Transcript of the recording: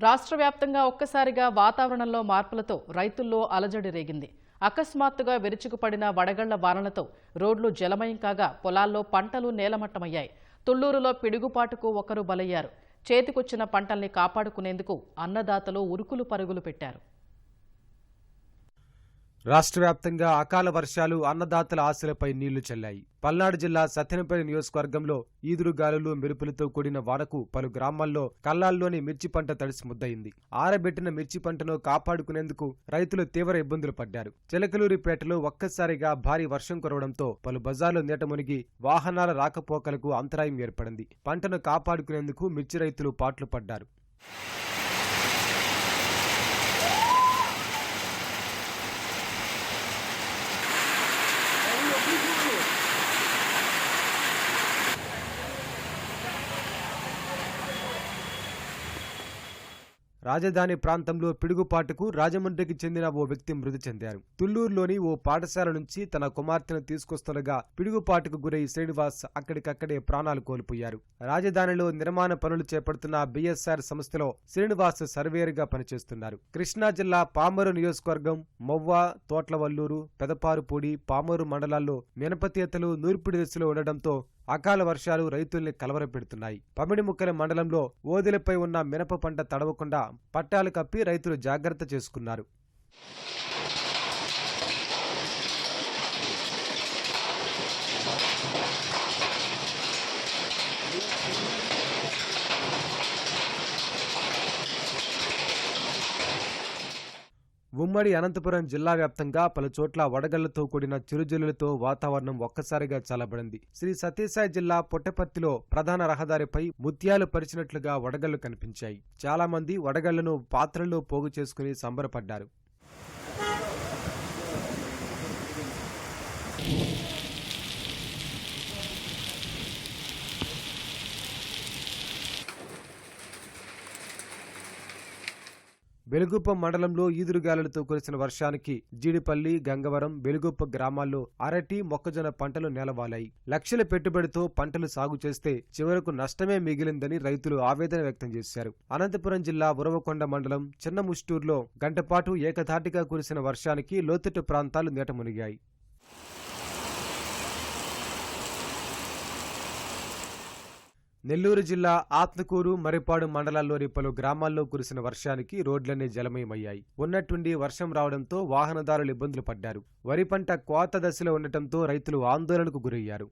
రాష్ట్ర వ్యాప్తంగా ఒక్కసారిగా వాతావరణంలో మార్పులతో రైతుల్లో అలజడి రేగింది. అకస్మాత్తుగా విరుచుకుపడిన వడగళ్ల వానలతో రోడ్లు జలమయం కాగా పొలాల్లో పంటలు నేలమట్టమయ్యాయి. తుళ్లూరులో పిడుగుపాటుకు ఒకరు బలయ్యారు. చేతికొచ్చిన పంటల్ని కాపాడుకునేందుకు అన్నదాతలు ఉరుకులు పరుగులు పెట్టారు. రాష్ట్ర వ్యాప్తంగా అకాల వర్షాలు అన్నదాతల ఆశలపై నీళ్లు చల్లాయి. పల్నాడు జిల్లా సత్తెనపల్లి నియోజకవర్గంలో ఈదురుగాలులు మెరుపులతో కూడిన వానకు పలు గ్రామాల్లో కల్లాల్లోని మిర్చి పంట తడిసి ముద్దయింది. ఆరబెట్టిన మిర్చి పంటను కాపాడుకునేందుకు రైతులు తీవ్ర ఇబ్బందులు పడ్డారు. చిలకలూరిపేటలో ఒక్కసారిగా భారీ వర్షం కురవడంతో పలు బజార్లు నీట మునిగి వాహనాల రాకపోకలకు అంతరాయం ఏర్పడింది. పంటను కాపాడుకునేందుకు మిర్చి రైతులు పాట్లు పడ్డారు. రాజధాని ప్రాంతంలో పిడుగుపాటుకు రాజమండ్రికి చెందిన ఓ వ్యక్తి మృతి చెందారు. తుళ్లూరులోని ఓ పాఠశాల నుంచి తన కుమార్తెను తీసుకొస్తుండగా పిడుగుపాటుకు గురై శ్రీనివాస్ అక్కడికక్కడే ప్రాణాలు కోల్పోయారు. రాజధానిలో నిర్మాణ పనులు చేపడుతున్న బిఎస్ఆర్ సంస్థలో శ్రీనివాస్ సర్వేయర్గా పనిచేస్తున్నారు. కృష్ణా జిల్లా పామరు నియోజకవర్గం మొవ్వ, తోట్లవల్లూరు, పెదపారుపూడి, పామరు మండలాల్లో మినపతీతలు నూర్పిడి దశలో ఉండడంతో అకాల వర్షాలు రైతుల్ని కలవరపెడుతున్నాయి. పమిడిముక్కల మండలంలో ఓదెలపై ఉన్న మినప పంట తడవకుండా పట్టాలు కప్పి రైతులు జాగ్రత్త చేసుకున్నారు. ఉమ్మడి అనంతపురం జిల్లా వ్యాప్తంగా పలుచోట్ల వడగళ్లతో కూడిన చిరుజల్లులతో వాతావరణం ఒక్కసారిగా చల్లబడింది. శ్రీ సత్యసాయి జిల్లా పుట్టపర్తిలో ప్రధాన రహదారిపై ముత్యాలు పరిచినట్లుగా వడగళ్లు కనిపించాయి. చాలా మంది వడగళ్లను పాత్రల్లో పోగు చేసుకుని సంబరపడ్డారు. వెలుగుప్ప మండలంలో ఈదురుగాలులతో కురిసిన వర్షానికి జీడిపల్లి, గంగవరం, వెలుగుప్ప గ్రామాల్లో అరటి, మొక్కజొన్న పంటలు నేలవాలాయి. లక్షల పెట్టుబడితో పంటలు సాగు చేస్తే చివరకు నష్టమే మిగిలిందని రైతులు ఆవేదన వ్యక్తం చేశారు. అనంతపురం జిల్లా ఉరవకొండ మండలం చిన్నముష్టూరులో గంటపాటు ఏకధాటిగా కురిసిన వర్షానికి లోతట్టు ప్రాంతాలు నీట మునిగాయి. నెల్లూరు జిల్లా ఆత్మకూరు, మరిపాడు మండలాల్లోని పలు గ్రామాల్లో కురిసిన వర్షానికి రోడ్లన్నీ జలమయమయ్యాయి. ఉన్నట్టుండి వర్షం రావడంతో వాహనదారులు ఇబ్బందులు పడ్డారు. వరి పంట కోత దశలో ఉండటంతో రైతులు ఆందోళనకు గురయ్యారు.